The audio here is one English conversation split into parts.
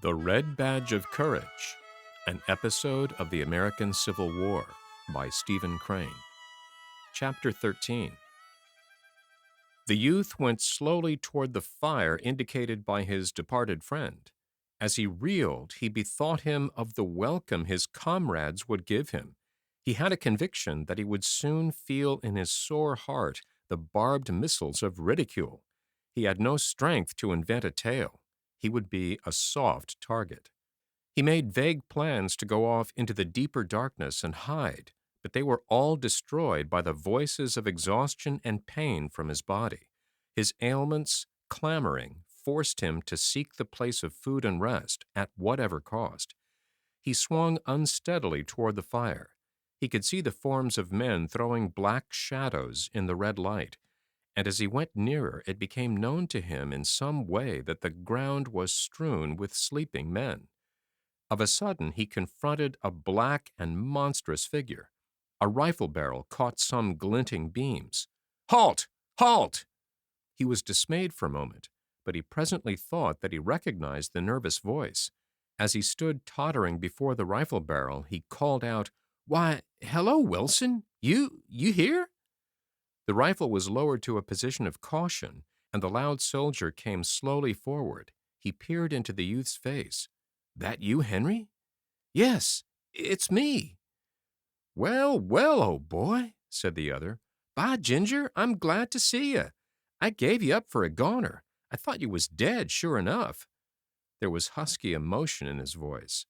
The Red Badge of Courage, an episode of the American Civil War by Stephen Crane. Chapter 13. The youth went slowly toward the fire indicated by his departed friend. As he reeled, he bethought him of the welcome his comrades would give him. He had a conviction that he would soon feel in his sore heart the barbed missiles of ridicule. He had no strength to invent a tale. He would be a soft target. He made vague plans to go off into the deeper darkness and hide, but they were all destroyed by the voices of exhaustion and pain from his body. His ailments, clamoring, forced him to seek the place of food and rest at whatever cost. He swung unsteadily toward the fire. He could see the forms of men throwing black shadows in the red light, and as he went nearer it became known to him in some way that the ground was strewn with sleeping men. Of a sudden he confronted a black and monstrous figure. A rifle barrel caught some glinting beams. "Halt! Halt!" He was dismayed for a moment, but he presently thought that he recognized the nervous voice. As he stood tottering before the rifle barrel, he called out, "Why, hello, Wilson! You here?" The rifle was lowered to a position of caution, and the loud soldier came slowly forward. He peered into the youth's face. "That you, Henry?" "Yes, it's me." "Well, well, old boy," said the other. "By ginger, I'm glad to see you. I gave you up for a goner. I thought you was dead, sure enough." There was husky emotion in his voice.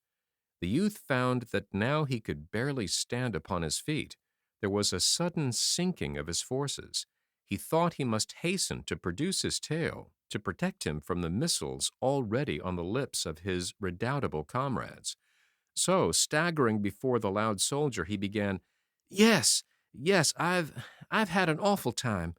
The youth found that now he could barely stand upon his feet. There was a sudden sinking of his forces. He thought he must hasten to produce his tale, to protect him from the missiles already on the lips of his redoubtable comrades. So, staggering before the loud soldier, he began, Yes, I've had an awful time.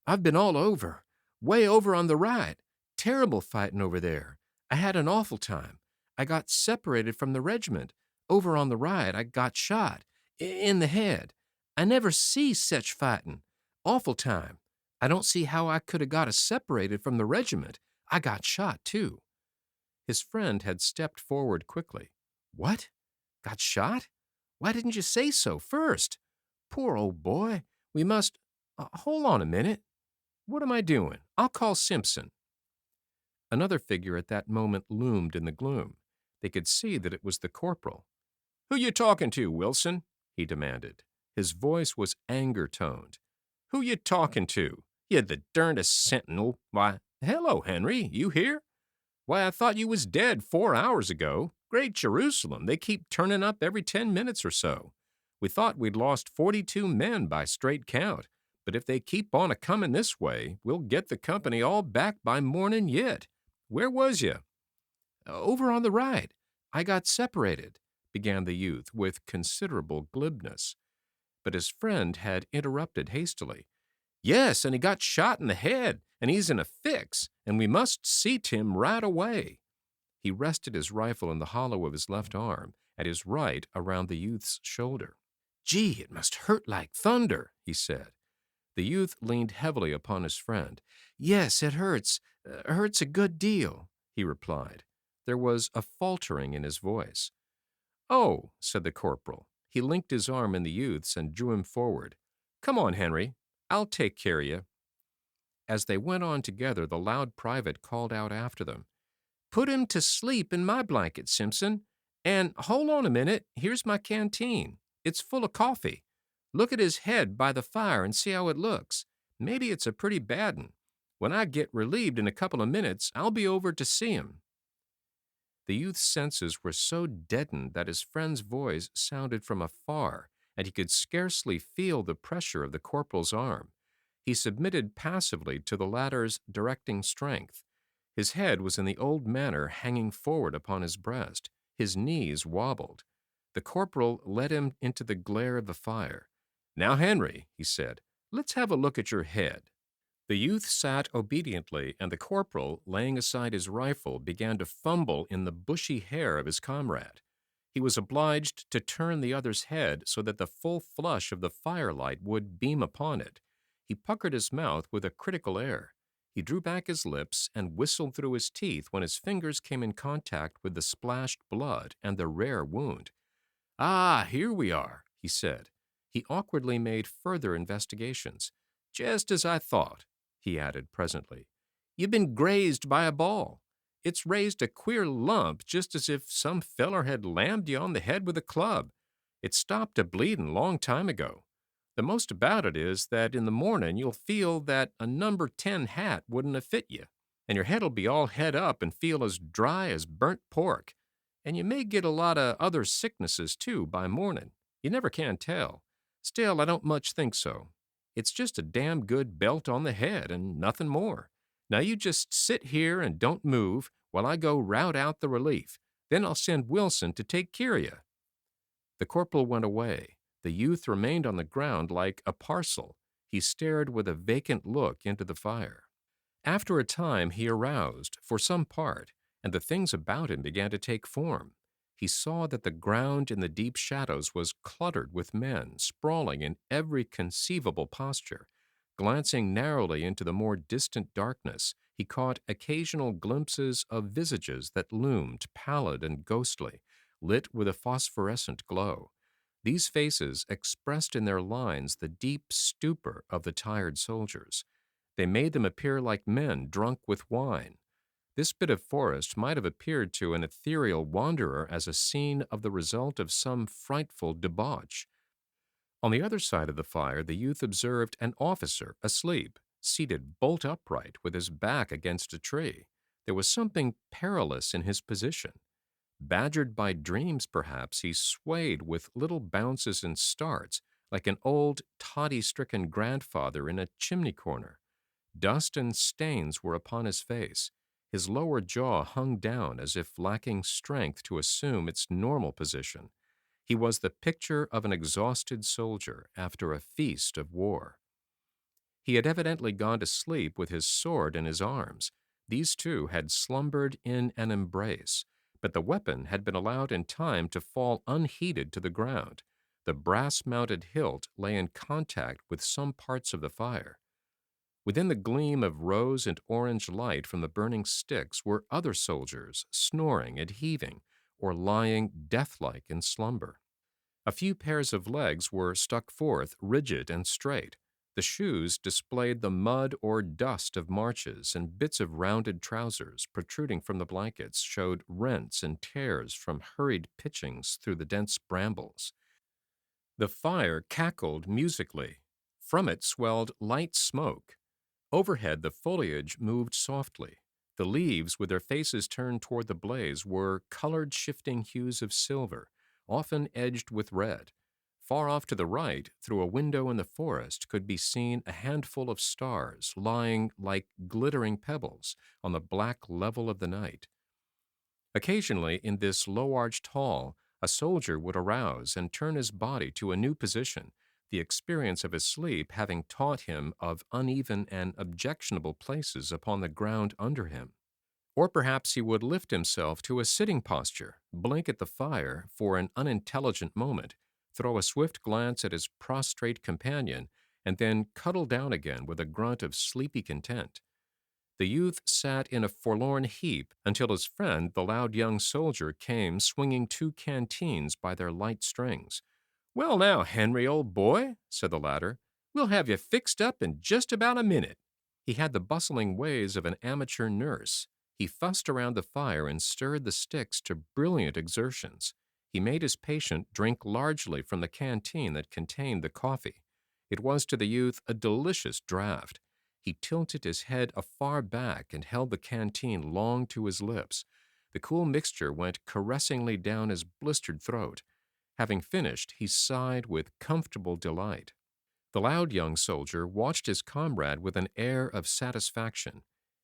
I've been all over, way over on the right. Terrible fighting over there. I had an awful time. I got separated from the regiment. Over on the right, I got shot. In the head. I never see sech fighting. Awful time. I don't see how I could have got separated from the regiment. I got shot, too." His friend had stepped forward quickly. "What? Got shot? Why didn't you say so first? Poor old boy. We must— hold on a minute. What am I doing? I'll call Simpson." Another figure at that moment loomed in the gloom. They could see that it was the corporal. "Who you talking to, Wilson?" he demanded. His voice was anger-toned. "Who you talking to? You the dernedest sentinel. Why, hello, Henry, you here? Why, I thought you was dead 4 hours ago. Great Jerusalem, they keep turning up every 10 minutes or so. We thought we'd lost 42 men by straight count, but if they keep on a-comin' this way, we'll get the company all back by morning yet. Where was you?" "Over on the right. I got separated," began the youth with considerable glibness. But his friend had interrupted hastily. "Yes, and he got shot in the head, and he's in a fix, and we must see to him right away." He rested his rifle in the hollow of his left arm, at his right around the youth's shoulder. "Gee, it must hurt like thunder," he said. The youth leaned heavily upon his friend. "Yes, it hurts. Hurts a good deal," he replied. There was a faltering in his voice. "Oh," said the corporal. He linked his arm in the youth's and drew him forward. "Come on, Henry. I'll take care of you." As they went on together, the loud private called out after them, "Put him to sleep in my blanket, Simpson. And hold on a minute, here's my canteen. It's full of coffee. Look at his head by the fire and see how it looks. Maybe it's a pretty bad 'un. When I get relieved in a couple of minutes, I'll be over to see him." The youth's senses were so deadened that his friend's voice sounded from afar, and he could scarcely feel the pressure of the corporal's arm. He submitted passively to the latter's directing strength. His head was in the old manner hanging forward upon his breast. His knees wobbled. The corporal led him into the glare of the fire. "Now, Henry," he said, "let's have a look at your head." The youth sat obediently, and the corporal, laying aside his rifle, began to fumble in the bushy hair of his comrade. He was obliged to turn the other's head so that the full flush of the firelight would beam upon it. He puckered his mouth with a critical air. He drew back his lips and whistled through his teeth when his fingers came in contact with the splashed blood and the rare wound. "Ah, here we are," he said. He awkwardly made further investigations. "Just as I thought," he added presently. "You've been grazed by a ball. It's raised a queer lump just as if some feller had lammed you on the head with a club. It stopped a bleedin' long time ago. The most about it is that in the mornin' you'll feel that a number 10 hat wouldn't have fit you, and your head'll be all het up and feel as dry as burnt pork. And you may get a lot of other sicknesses, too, by mornin'. You never can tell. Still, I don't much think so. It's just a damn good belt on the head and nothing more. Now you just sit here and don't move while I go rout out the relief. Then I'll send Wilson to take care of you." The corporal went away. The youth remained on the ground like a parcel. He stared with a vacant look into the fire. After a time he aroused, for some part, and the things about him began to take form. He saw that the ground in the deep shadows was cluttered with men, sprawling in every conceivable posture. Glancing narrowly into the more distant darkness, he caught occasional glimpses of visages that loomed pallid and ghostly, lit with a phosphorescent glow. These faces expressed in their lines the deep stupor of the tired soldiers. They made them appear like men drunk with wine. This bit of forest might have appeared to an ethereal wanderer as a scene of the result of some frightful debauch. On the other side of the fire, the youth observed an officer asleep, seated bolt upright with his back against a tree. There was something perilous in his position. Badgered by dreams, perhaps, he swayed with little bounces and starts, like an old, toddy-stricken grandfather in a chimney corner. Dust and stains were upon his face. His lower jaw hung down as if lacking strength to assume its normal position. He was the picture of an exhausted soldier after a feast of war. He had evidently gone to sleep with his sword in his arms. These two had slumbered in an embrace, but the weapon had been allowed in time to fall unheeded to the ground. The brass-mounted hilt lay in contact with some parts of the fire. Within the gleam of rose and orange light from the burning sticks were other soldiers, snoring and heaving, or lying deathlike in slumber. A few pairs of legs were stuck forth, rigid and straight. The shoes displayed the mud or dust of marches, and bits of rounded trousers, protruding from the blankets, showed rents and tears from hurried pitchings through the dense brambles. The fire cackled musically. From it swelled light smoke. Overhead, the foliage moved softly. The leaves, with their faces turned toward the blaze, were colored shifting hues of silver, often edged with red. Far off to the right, through a window in the forest, could be seen a handful of stars lying like glittering pebbles on the black level of the night. Occasionally, in this low-arched hall, a soldier would arouse and turn his body to a new position, the experience of his sleep having taught him of uneven and objectionable places upon the ground under him. Or perhaps he would lift himself to a sitting posture, blink at the fire for an unintelligent moment, throw a swift glance at his prostrate companion, and then cuddle down again with a grunt of sleepy content. The youth sat in a forlorn heap until his friend, the loud young soldier, came swinging two canteens by their light strings. "Well now, Henry, old boy," said the latter, "we'll have you fixed up in just about a minute." He had the bustling ways of an amateur nurse. He fussed around the fire and stirred the sticks to brilliant exertions. He made his patient drink largely from the canteen that contained the coffee. It was to the youth a delicious draught. He tilted his head afar back and held the canteen long to his lips. The cool mixture went caressingly down his blistered throat. Having finished, he sighed with comfortable delight. The loud young soldier watched his comrade with an air of satisfaction.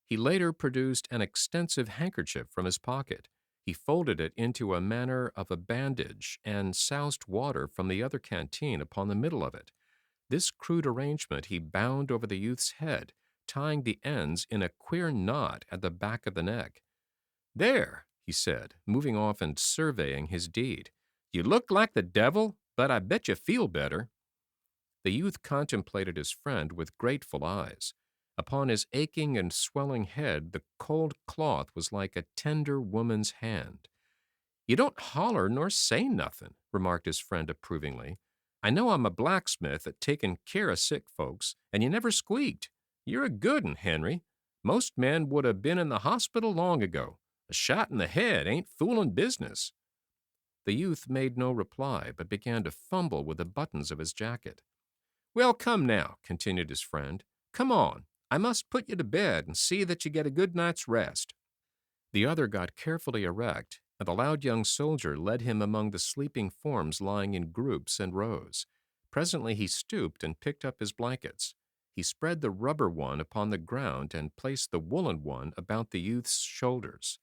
He later produced an extensive handkerchief from his pocket. He folded it into a manner of a bandage and soused water from the other canteen upon the middle of it. This crude arrangement he bound over the youth's head, tying the ends in a queer knot at the back of the neck. "There," he said, moving off and surveying his deed. "You look like the devil, but I bet you feel better." The youth contemplated his friend with grateful eyes. Upon his aching and swelling head, the cold cloth was like a tender woman's hand. "You don't holler nor say nothin'," remarked his friend approvingly. "I know I'm a blacksmith at takin' care of sick folks, and you never squeaked. You're a good 'un, Henry. Most men would 'a' been in the hospital long ago. A shot in the head ain't foolin' business." The youth made no reply, but began to fumble with the buttons of his jacket. "Well, come now," continued his friend. "Come on. I must put you to bed and see that you get a good night's rest." The other got carefully erect, and the loud young soldier led him among the sleeping forms lying in groups and rows. Presently he stooped and picked up his blankets. He spread the rubber one upon the ground and placed the woolen one about the youth's shoulders.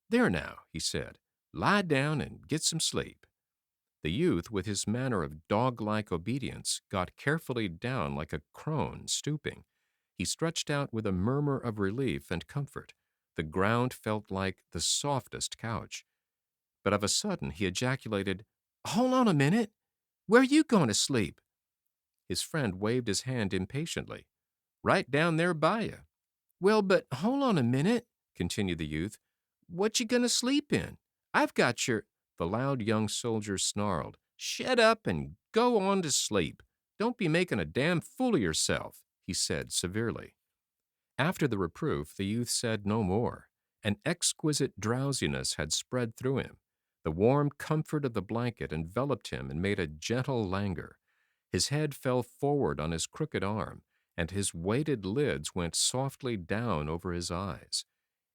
"There now," he said, "lie down and get some sleep." The youth, with his manner of dog-like obedience, got carefully down like a crone stooping. He stretched out with a murmur of relief and comfort. The ground felt like the softest couch. But of a sudden he ejaculated, "Hold on a minute! Where you going to sleep?" His friend waved his hand impatiently. "Right down there by you." "Well, but hold on a minute," continued the youth. "What you gonna sleep in? I've got your—" The loud young soldier snarled, "Shet up and go on to sleep. Don't be making a damn fool of yourself," he said severely. After the reproof, the youth said no more. An exquisite drowsiness had spread through him. The warm comfort of the blanket enveloped him and made a gentle languor. His head fell forward on his crooked arm, and his weighted lids went softly down over his eyes.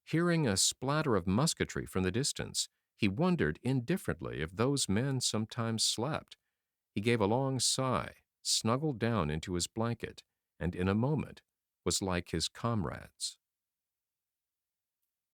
Hearing a splatter of musketry from the distance, he wondered indifferently if those men sometimes slept. He gave a long sigh, snuggled down into his blanket, and in a moment was like his comrades.